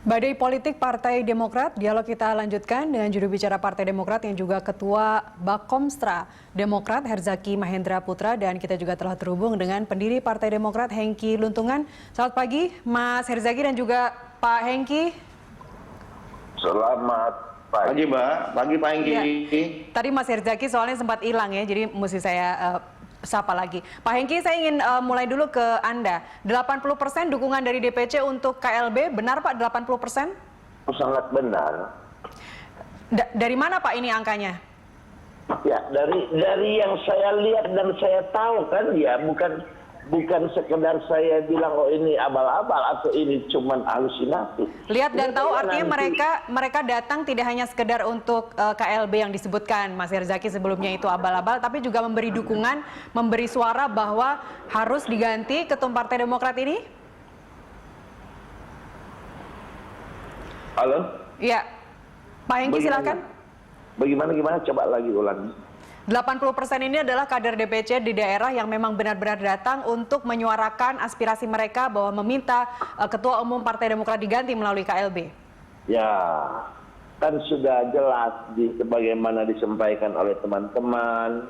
Badai politik Partai Demokrat, dialog kita lanjutkan dengan juru bicara Partai Demokrat yang juga Ketua Bakomstra Demokrat Herzaki Mahendra Putra, dan kita juga telah terhubung dengan pendiri Partai Demokrat Hengki Luntungan. Selamat pagi Mas Herzaki dan juga Pak Hengki. Selamat pagi Mbak, pagi Pak Hengki. Ya. Tadi Mas Herzaki soalnya sempat hilang ya, jadi mesti saya sapa lagi. Pak Hengki, saya ingin mulai dulu ke Anda. 80% dukungan dari DPC untuk KLB, benar Pak 80%? Sangat benar. Dari mana Pak ini angkanya? Ya, dari yang saya lihat dan saya tahu kan ya, bukan sekedar saya bilang oh ini abal-abal atau ini cuman halusinasi. Lihat dan tahu artinya mereka datang tidak hanya sekedar untuk KLB yang disebutkan Mas Herzaki sebelumnya itu abal-abal, tapi juga memberi dukungan, memberi suara bahwa harus diganti ketum Partai Demokrat ini. Halo? Iya. Pak Hengki silakan. Gimana coba lagi ulangi. 80% ini adalah kader DPC di daerah yang memang benar-benar datang untuk menyuarakan aspirasi mereka bahwa meminta Ketua Umum Partai Demokrat diganti melalui KLB. Ya, kan sudah jelas sebagaimana disampaikan oleh teman-teman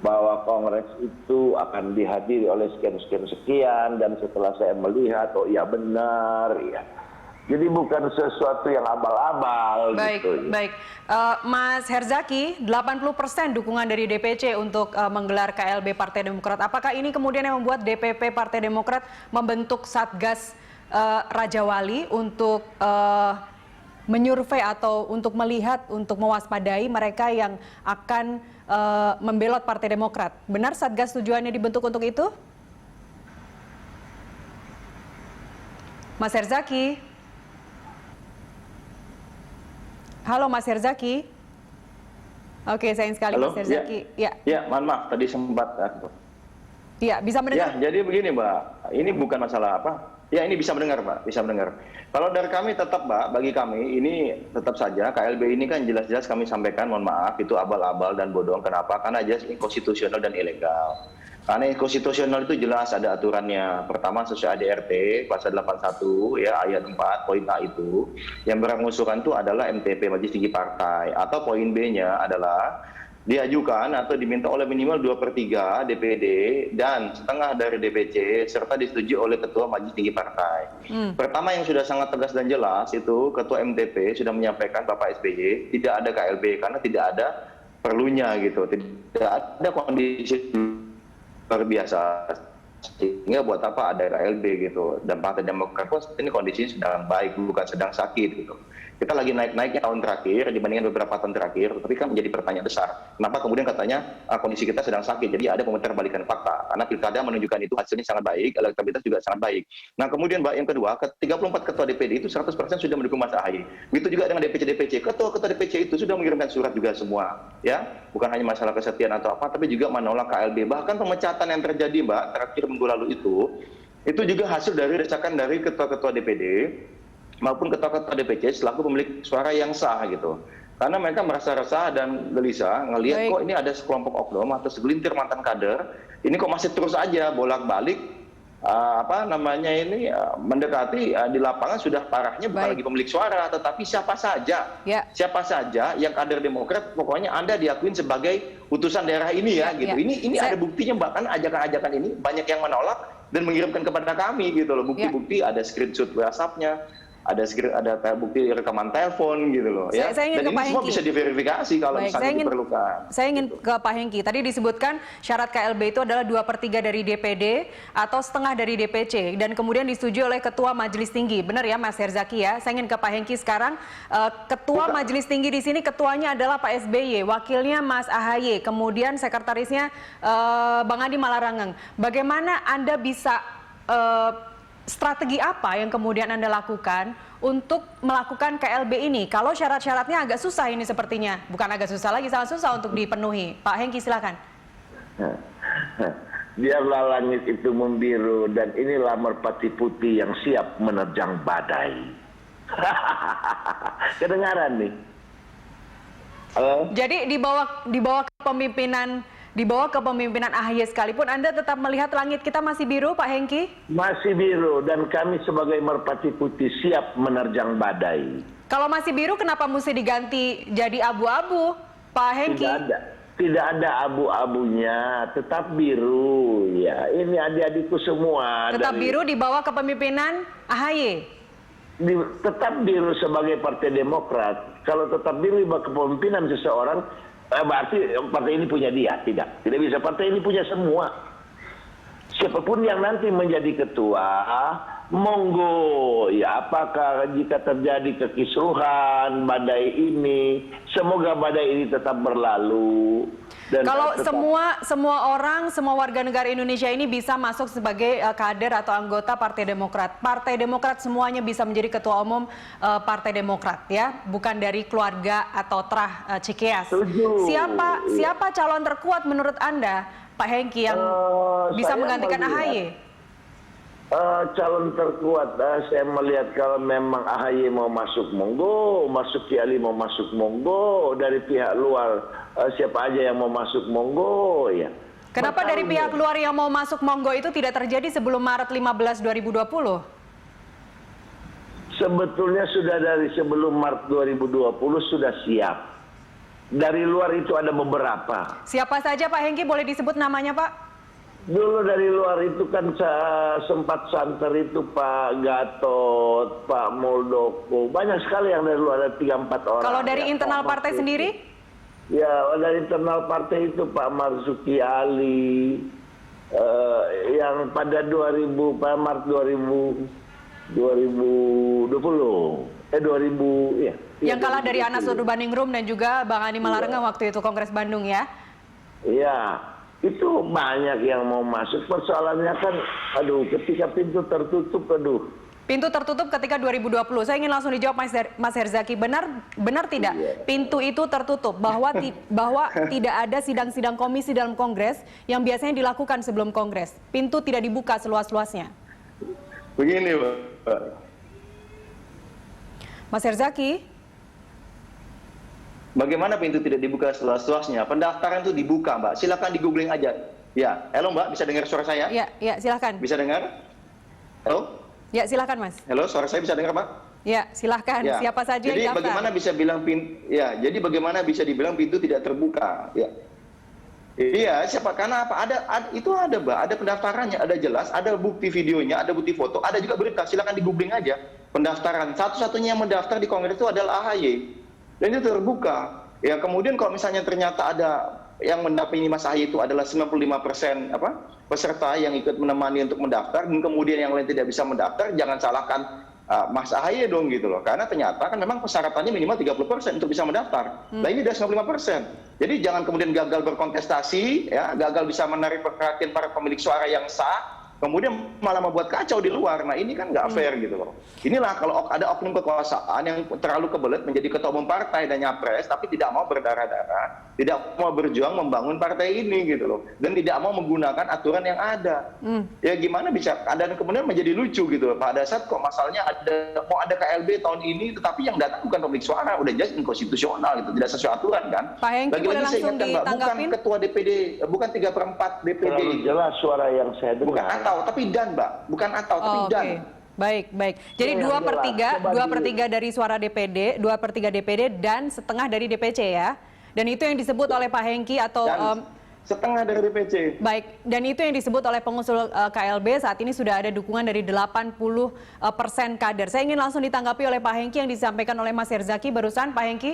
bahwa Kongres itu akan dihadiri oleh sekian dan setelah saya melihat oh iya benar ya. Jadi bukan sesuatu yang abal-abal gitu. Baik. Mas Herzaki, 80% dukungan dari DPC untuk menggelar KLB Partai Demokrat. Apakah ini kemudian yang membuat DPP Partai Demokrat membentuk Satgas Raja Wali untuk menyurvei atau untuk melihat, untuk mewaspadai mereka yang akan membelot Partai Demokrat? Benar Satgas tujuannya dibentuk untuk itu? Mas Herzaki? Halo Mas Herzaki. Oke, sayang sekali. Halo, Mas Herzaki. Ya, mohon maaf tadi sempat. Ya, bisa mendengar. Ya, jadi begini Mbak, ini bukan masalah apa. Ya, ini bisa mendengar Mbak, bisa mendengar. Kalau dari kami tetap Mbak, bagi kami ini tetap saja KLB ini kan jelas-jelas kami sampaikan, mohon maaf, itu abal-abal dan bodong. Kenapa? Karena jelas inkonstitusional dan ilegal. Karena inkonstitusional itu jelas ada aturannya. Pertama sesuai ADRT pasal 81 ya ayat 4 poin A itu yang mengusulkan itu adalah MTP Majelis Tinggi Partai, atau poin B-nya adalah diajukan atau diminta oleh minimal 2/3 DPD dan setengah dari DPC serta disetujui oleh Ketua Majelis Tinggi Partai. Pertama yang sudah sangat tegas dan jelas itu Ketua MTP sudah menyampaikan Bapak SBY tidak ada KLB karena tidak ada perlunya gitu, tidak ada kondisi luar biasa sehingga buat apa ada KLB gitu. Dan Partai Demokrat pun ini kondisinya sedang baik, bukan sedang sakit gitu. Kita lagi naik-naiknya tahun terakhir dibandingkan beberapa tahun terakhir, tapi kan menjadi pertanyaan besar. Kenapa kemudian katanya kondisi kita sedang sakit? Jadi ada pemutarabalikan fakta. Karena pilkada menunjukkan itu hasilnya sangat baik, elektabilitas juga sangat baik. Nah kemudian Mbak, yang kedua, 34 ketua DPD itu 100% sudah mendukung Mas AHY. Begitu juga dengan DPC. Ketua-ketua DPC itu sudah mengirimkan surat juga semua, ya. Bukan hanya masalah kesetiaan atau apa, tapi juga menolak KLB. Bahkan pemecatan yang terjadi Mbak terakhir minggu lalu itu juga hasil dari desakan dari ketua-ketua DPD maupun ketua-ketua DPC selaku pemilik suara yang sah gitu. Karena mereka merasa resah dan gelisah ngelihat kok ini ada sekelompok oknum atau segelintir mantan kader ini kok masih terus aja bolak-balik mendekati di lapangan sudah parahnya bukan lagi pemilik suara tetapi siapa saja yang kader Demokrat pokoknya Anda diakuin sebagai utusan daerah ini ya gitu. Ini ada buktinya bahkan ajakan-ajakan ini banyak yang menolak dan mengirimkan kepada kami gitu loh, bukti-bukti ada screenshot WhatsApp-nya, ada bukti rekaman telepon gitu loh ya. Dan ini semua bisa diverifikasi kalau misalnya diperlukan. Saya ingin ke Pak Hengki. Tadi disebutkan syarat KLB itu adalah 2/3 dari DPD atau setengah dari DPC dan kemudian disetujui oleh Ketua Majelis Tinggi. Benar ya Mas Herzaki ya? Saya ingin ke Pak Hengki sekarang. Ketua Majelis Tinggi di sini ketuanya adalah Pak SBY, wakilnya Mas AHY, kemudian sekretarisnya Bang Andi Malarangeng. Bagaimana Anda bisa strategi apa yang kemudian Anda lakukan untuk melakukan KLB ini? Kalau syarat-syaratnya agak susah ini sepertinya. Bukan agak susah lagi, sangat susah untuk dipenuhi. Pak Hengki silakan. Biarlah langit itu membiru dan inilah merpati putih yang siap menerjang badai. Kedengaran nih. Halo? Jadi di bawah kepemimpinan Di bawah kepemimpinan AHY sekalipun Anda tetap melihat langit kita masih biru, Pak Hengki? Masih biru, dan kami sebagai merpati putih siap menerjang badai. Kalau masih biru, kenapa mesti diganti jadi abu-abu, Pak Hengki? Tidak ada abu-abunya, tetap biru. Ya, ini adik-adikku semua. Tetap biru di bawah kepemimpinan AHY? Tetap biru sebagai Partai Demokrat. Kalau tetap biru di bawah kepemimpinan seseorang, berarti partai ini punya dia. Tidak bisa. Partai ini punya semua. Siapapun yang nanti menjadi ketua, monggo. Ya, apakah jika terjadi kekisruhan badai ini, semoga badai ini tetap berlalu. Dan kalau semua orang, semua warga negara Indonesia ini bisa masuk sebagai kader atau anggota Partai Demokrat semuanya bisa menjadi ketua umum Partai Demokrat, ya, bukan dari keluarga atau terah Cikeas. Siapa calon terkuat menurut Anda, Pak Hengki, yang bisa menggantikan AHY? Calon terkuat, saya melihat kalau memang AHY mau masuk, monggo. Marzuki Ali mau masuk, monggo. Dari pihak luar, siapa aja yang mau masuk, monggo. Ya. Kenapa dari pihak luar yang mau masuk, monggo itu tidak terjadi sebelum Maret 15, 2020? Sebetulnya sudah dari sebelum Maret 2020 sudah siap. Dari luar itu ada beberapa. Siapa saja, Pak Hengki, boleh disebut namanya, Pak? Dulu dari luar itu kan sempat santer itu Pak Gatot, Pak Muldoko. Banyak sekali yang dari luar, ada 3-4 orang. Kalau dari internal partai sendiri? Ya, dari internal partai itu Pak Marzuki Ali. Yang pada Maret 2020. 2000, ya. Yang kalah dari Anas Urbaningrum dan juga Bang Andi Malarenga waktu itu Kongres Bandung, ya? Iya. Itu banyak yang mau masuk. Persoalannya kan, ketika pintu tertutup, Pintu tertutup ketika 2020. Saya ingin langsung dijawab Mas Herzaki. Benar tidak pintu itu tertutup? Bahwa tidak ada sidang-sidang komisi dalam Kongres yang biasanya dilakukan sebelum Kongres. Pintu tidak dibuka seluas-luasnya. Begini, Pak. Mas Herzaki? Bagaimana pintu tidak dibuka seluas-luasnya? Pendaftaran itu dibuka, Mbak. Silakan di googling aja. Ya, halo Mbak, bisa dengar suara saya? Ya, silakan. Bisa dengar? Halo? Ya, silakan Mas. Halo, suara saya bisa dengar, Pak? Ya, silakan. Ya. Siapa saja yang daftar? Jadi bagaimana bisa dibilang pintu tidak terbuka? Ya. Iya, karena apa? Itu ada, Mbak. Ada pendaftarannya, ada jelas, ada bukti videonya, ada bukti foto, ada juga berita. Silakan di googling aja. Pendaftaran. Satu-satunya yang mendaftar di Kongres itu adalah AHY. Dan itu terbuka. Ya, kemudian kalau misalnya ternyata ada yang mendampingi Mas AHY itu adalah 95% peserta yang ikut menemani untuk mendaftar, dan kemudian yang lain tidak bisa mendaftar, jangan salahkan Mas AHY dong gitu loh. Karena ternyata kan memang persyaratannya minimal 30% untuk bisa mendaftar. Nah, ini sudah 95%. Jadi jangan kemudian gagal berkontestasi, ya, gagal bisa menarik perhatian para pemilik suara yang sah, kemudian malah membuat kacau di luar. Nah, ini kan nggak fair gitu loh. Inilah kalau ada oknum kekuasaan yang terlalu kebelet menjadi ketua umum partai dan nyapres, tapi tidak mau berdarah-darah, tidak mau berjuang membangun partai ini gitu loh, dan tidak mau menggunakan aturan yang ada. Ya gimana bisa? Dan kemudian menjadi lucu gitu loh. Pada saat kok masalahnya mau ada KLB tahun ini, tetapi yang datang bukan pemilik suara, udah jelas inkonstitusional gitu, tidak sesuai aturan kan. Pak Hengki, boleh langsung ditanggapin? Bukan ketua DPD, bukan 3/4 DPD. Terlalu jelas suara yang saya dengar. Bukan tapi dan, Mbak. Bukan tapi dan. Baik. Jadi 2/3 dari suara DPD, 2/3 DPD dan setengah dari DPC, ya. Dan itu yang disebut oleh Pak Hengki atau setengah dari DPC. Baik, dan itu yang disebut oleh pengusul KLB saat ini sudah ada dukungan dari 80% kader. Saya ingin langsung ditanggapi oleh Pak Hengki yang disampaikan oleh Mas Herzaki barusan, Pak Hengki.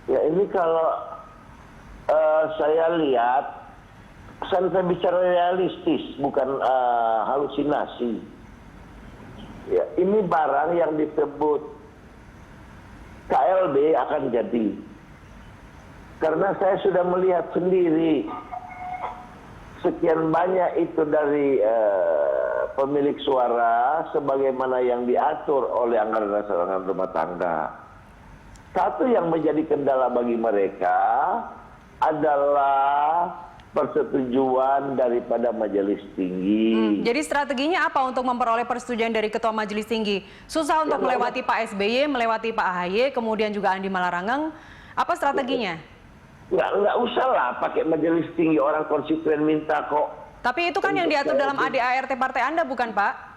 Ya, ini kalau saya lihat, saya bicara realistis, bukan halusinasi. Ya, ini barang yang disebut KLB akan jadi. Karena saya sudah melihat sendiri sekian banyak itu dari pemilik suara sebagaimana yang diatur oleh anggaran dasar anggaran rumah tangga. Satu yang menjadi kendala bagi mereka adalah persetujuan daripada majelis tinggi. Jadi strateginya apa untuk memperoleh persetujuan dari ketua majelis tinggi? Susah untuk melewati Pak SBY, melewati Pak AHY, kemudian juga Andi Malarangang. Apa strateginya? Nggak usah lah pakai majelis tinggi, orang konstituen minta kok. Tapi itu kan yang diatur dalam ADART partai Anda, bukan Pak?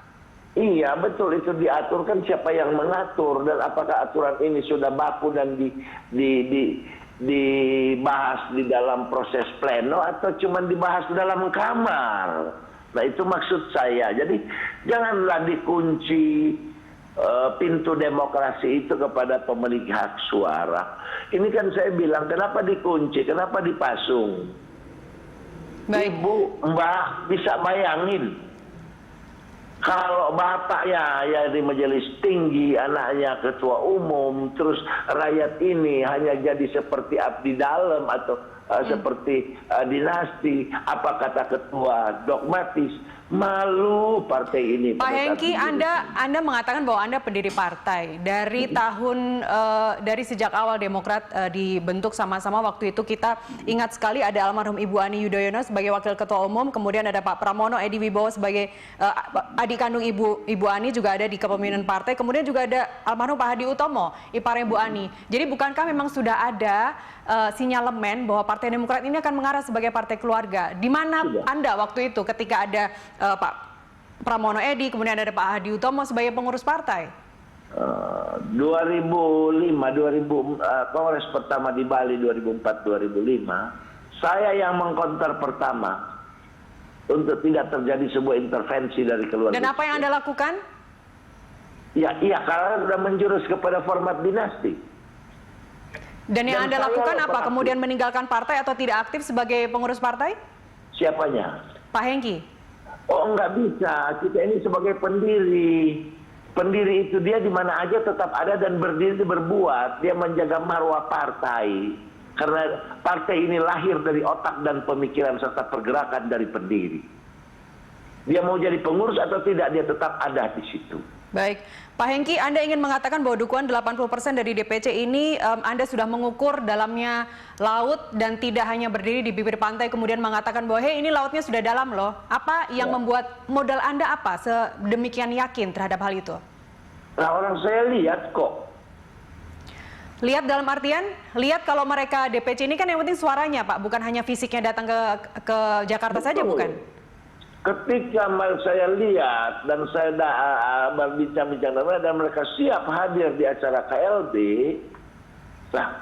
Iya betul, itu diatur, kan siapa yang mengatur, dan apakah aturan ini sudah baku dan dibahas di dalam proses pleno atau cuma dibahas dalam kamar. Nah itu maksud saya. Jadi janganlah dikunci pintu demokrasi itu kepada pemilik hak suara. Ini kan saya bilang, kenapa dikunci, kenapa dipasung? Baik. Ibu, Mbak bisa bayangin kalau bapaknya ya di majelis tinggi, anaknya ketua umum, terus rakyat ini hanya jadi seperti abdi dalam atau seperti dinasti, apa kata ketua, dogmatis. Malu partai ini. Pak Hengki, Anda mengatakan bahwa Anda pendiri partai dari dari sejak awal Demokrat dibentuk sama-sama. Waktu itu kita ingat sekali ada almarhum Ibu Ani Yudhoyono sebagai wakil ketua umum, kemudian ada Pak Pramono Edi Wibowo sebagai adik kandung Ibu Ani juga ada di kepemimpinan partai, kemudian juga ada almarhum Pak Hadi Utomo, iparnya Bu Ani. Jadi bukankah memang sudah ada sinyalemen bahwa Partai Demokrat ini akan mengarah sebagai partai keluarga? Di mana Anda waktu itu ketika ada Pak Pramono Edi, kemudian ada Pak Hadi Utomo sebagai pengurus partai? 2005, Kongres pertama di Bali 2004-2005, saya yang mengkonter pertama untuk tidak terjadi sebuah intervensi dari keluarga. Dan apa yang Anda lakukan? Iya, karena sudah menjurus kepada format dinasti. Dan yang Anda lakukan apa? Kemudian meninggalkan partai atau tidak aktif sebagai pengurus partai? Siapanya? Pak Hengki. Oh, nggak bisa. Kita ini sebagai pendiri. Pendiri itu dia di mana aja tetap ada dan berdiri berbuat. Dia menjaga marwah partai. Karena partai ini lahir dari otak dan pemikiran serta pergerakan dari pendiri. Dia mau jadi pengurus atau tidak, dia tetap ada di situ. Baik, Pak Hengki, Anda ingin mengatakan bahwa dukungan 80% dari DPC ini Anda sudah mengukur dalamnya laut dan tidak hanya berdiri di bibir pantai kemudian mengatakan bahwa hey, ini lautnya sudah dalam loh. Apa yang membuat modal Anda apa sedemikian yakin terhadap hal itu? Nah, orang saya lihat kok. Lihat dalam artian, lihat kalau mereka DPC ini kan yang penting suaranya Pak, bukan hanya fisiknya datang ke Jakarta saja, bukan? Ketika saya lihat dan saya berbincang-bincang dan mereka siap hadir di acara KLB, nah,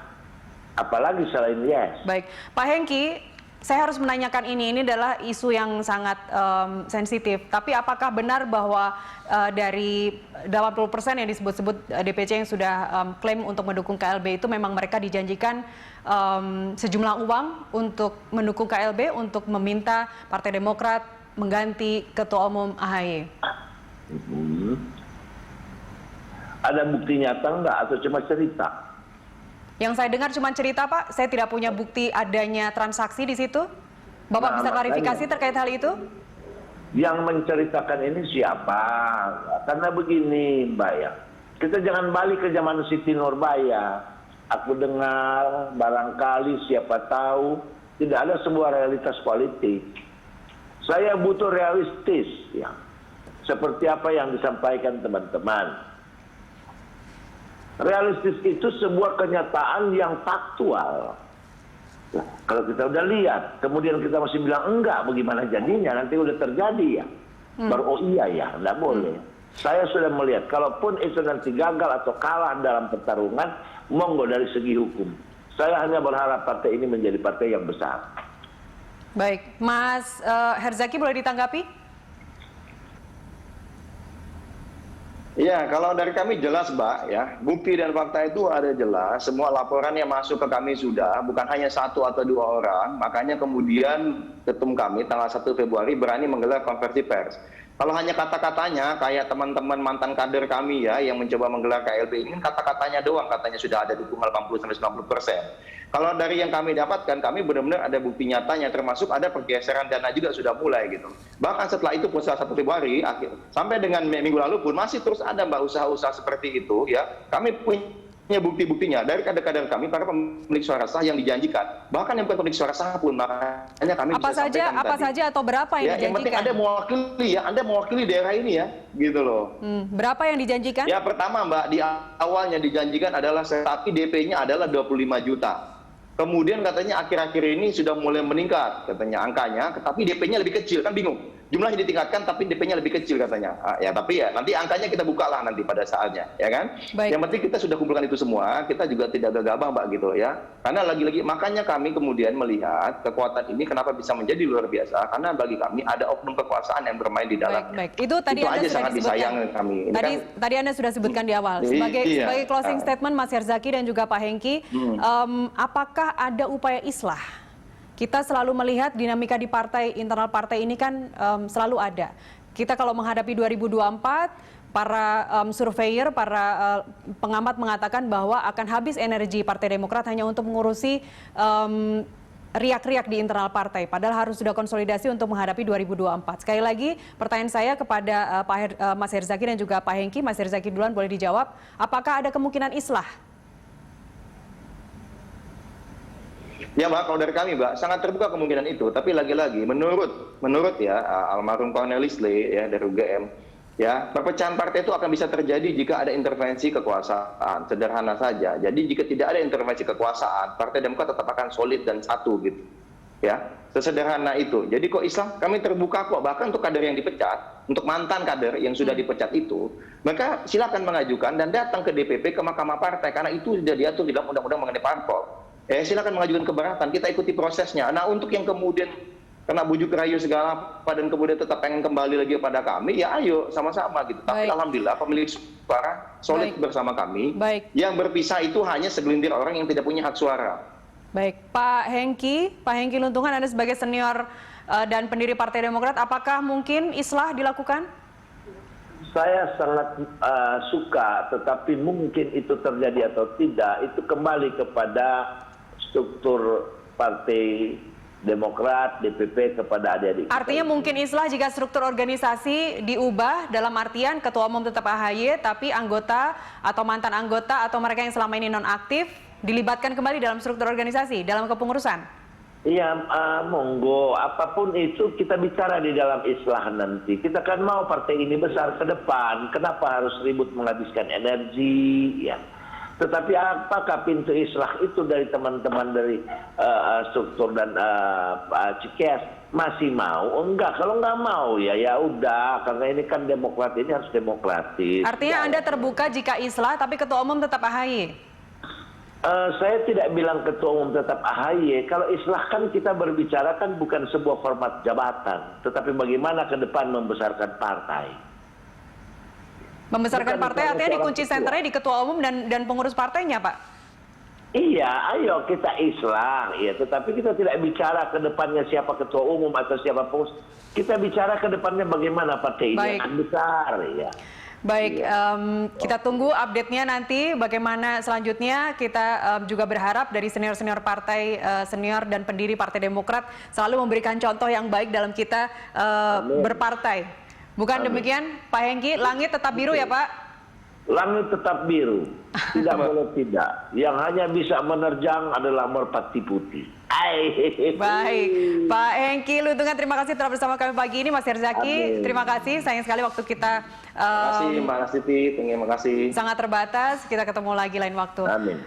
apalagi selain yes. Baik, Pak Hengki, saya harus menanyakan ini adalah isu yang sangat sensitif. Tapi apakah benar bahwa dari 80% yang disebut-sebut DPC yang sudah klaim untuk mendukung KLB itu memang mereka dijanjikan sejumlah uang untuk mendukung KLB untuk meminta Partai Demokrat mengganti Ketua Umum AHY? Ada bukti nyata enggak atau cuma cerita? Yang saya dengar cuma cerita, Pak. Saya tidak punya bukti adanya transaksi di situ. Bapak bisa klarifikasi terkait hal itu? Yang menceritakan ini siapa? Karena begini, Mbak ya. Kita jangan balik ke zaman Siti Nurbaya. Aku dengar, barangkali siapa tahu, tidak ada sebuah realitas politik. Saya butuh realistis, ya. Seperti apa yang disampaikan teman-teman. Realistis itu sebuah kenyataan yang faktual. Nah, kalau kita udah lihat, kemudian kita masih bilang enggak, bagaimana jadinya? Nanti udah terjadi ya. Baru oh iya ya, enggak boleh. Saya sudah melihat, kalaupun itu nanti gagal atau kalah dalam pertarungan, monggo dari segi hukum. Saya hanya berharap partai ini menjadi partai yang besar. Baik, Mas Herzaki boleh ditanggapi? Iya, kalau dari kami jelas, Mbak, ya. Bukti dan fakta itu ada jelas. Semua laporan yang masuk ke kami sudah, bukan hanya 1 atau 2 orang. Makanya kemudian ketum kami tanggal 1 Februari berani menggelar konversi pers. Kalau hanya kata-katanya, kayak teman-teman mantan kader kami ya, yang mencoba menggelar KLB ini, kata-katanya doang, katanya sudah ada dukungan 80-90%. Kalau dari yang kami dapatkan, kami benar-benar ada bukti nyatanya, termasuk ada pergeseran dana juga sudah mulai gitu. Bahkan setelah itu pun 1 Februari, sampai dengan minggu lalu pun masih terus ada Mbak usaha-usaha seperti itu ya. Kami punya bukti-buktinya dari kader-kader kami, para pemilik suara sah yang dijanjikan. Bahkan yang bukan pemilik suara sah pun, makanya kami apa bisa sampaikan apa tadi. saja atau berapa yang ya, dijanjikan? Yang penting Anda mewakili ya, Anda mewakili daerah ini ya, gitu loh. Berapa yang dijanjikan? Ya pertama Mbak, di awalnya dijanjikan adalah tapi DP-nya adalah 25 juta. Kemudian katanya akhir-akhir ini sudah mulai meningkat katanya angkanya, tapi DP-nya lebih kecil, kan bingung. Jumlahnya ditingkatkan tapi DP-nya lebih kecil katanya. Ya tapi ya nanti angkanya kita buka lah nanti pada saatnya, ya kan? Baik. Yang penting kita sudah kumpulkan itu semua, kita juga tidak gegabah Mbak gitu ya. Karena lagi-lagi makanya kami kemudian melihat kekuatan ini kenapa bisa menjadi luar biasa, karena bagi kami ada oknum kekuasaan yang bermain di dalam. Baik. Itu tadi itu Anda aja sudah sangat disebutkan. disayangkan kami. Ini Tadi Anda sudah sebutkan di awal. Sebagai closing statement Mas Herzaki dan juga Pak Hengki, apakah ada upaya islah? Kita selalu melihat dinamika di partai, internal partai ini kan selalu ada. Kita kalau menghadapi 2024, para surveyor, para pengamat mengatakan bahwa akan habis energi Partai Demokrat hanya untuk mengurusi riak-riak di internal partai. Padahal harus sudah konsolidasi untuk menghadapi 2024. Sekali lagi pertanyaan saya kepada Mas Herzaki dan juga Pak Hengki. Mas Herzaki duluan boleh dijawab. Apakah ada kemungkinan islah? Ya Mbak, kalau dari kami Mbak, sangat terbuka kemungkinan itu. Tapi lagi-lagi, menurut ya almarhum Cornelis Lee ya dari UGM, ya perpecahan partai itu akan bisa terjadi jika ada intervensi kekuasaan. Sederhana saja. Jadi jika tidak ada intervensi kekuasaan, Partai Demokrat tetap akan solid dan satu gitu. Ya, sesederhana itu. Jadi kok Islam, kami terbuka kok bahkan untuk kader yang dipecat, untuk mantan kader yang sudah dipecat itu, maka silakan mengajukan dan datang ke DPP ke Mahkamah Partai karena itu sudah diatur di dalam undang-undang mengenai parpol. Silakan mengajukan keberatan, kita ikuti prosesnya. Nah, untuk yang kemudian kena bujuk rayu segala apa dan kemudian tetap pengen kembali lagi pada kami, ya ayo sama-sama gitu. Tapi alhamdulillah pemilik suara solid bersama kami. Yang berpisah itu hanya segelintir orang yang tidak punya hak suara. Baik, Pak Hengki Luntungan, Anda sebagai senior dan pendiri Partai Demokrat, apakah mungkin islah dilakukan? Saya sangat suka, tetapi mungkin itu terjadi atau tidak, itu kembali kepada struktur Partai Demokrat, DPP kepada adik-adik. Artinya mungkin islah jika struktur organisasi diubah dalam artian ketua umum tetap AHY, tapi anggota atau mantan anggota atau mereka yang selama ini nonaktif dilibatkan kembali dalam struktur organisasi, dalam kepengurusan? Iya, monggo. Apapun itu kita bicara di dalam islah nanti. Kita kan mau partai ini besar ke depan. Kenapa harus ribut menghabiskan energi? Ya. Tetapi apakah pintu islah itu dari teman-teman dari struktur dan Cikes masih mau? Enggak, kalau nggak mau ya udah. Karena ini kan Demokrat, ini harus demokratis. Artinya Anda terbuka jika islah, tapi ketua umum tetap AHY? Saya tidak bilang ketua umum tetap AHY. Kalau islah kan kita berbicara kan bukan sebuah format jabatan, tetapi bagaimana ke depan membesarkan partai. Membesarkan partai artinya dikunci senternya di ketua umum dan pengurus partainya, Pak? Iya, ayo kita islah, ya. Tetapi kita tidak bicara ke depannya siapa ketua umum atau siapa pengurus. Kita bicara ke depannya bagaimana partai ini akan besar, ya. Baik, kita tunggu update-nya nanti bagaimana selanjutnya. Kita juga berharap dari senior-senior partai, senior dan pendiri Partai Demokrat selalu memberikan contoh yang baik dalam kita berpartai. Bukan demikian, Pak Hengki, langit tetap biru ya Pak? Langit tetap biru, tidak boleh tidak. Yang hanya bisa menerjang adalah merpati putih. Baik, Pak Hengki Luntungan, terima kasih telah bersama kami pagi ini. Mas Herzaki, terima kasih. Sayang sekali waktu kita terima kasih Mbak Siti, terima kasih. Sangat terbatas. Kita ketemu lagi lain waktu. Amin.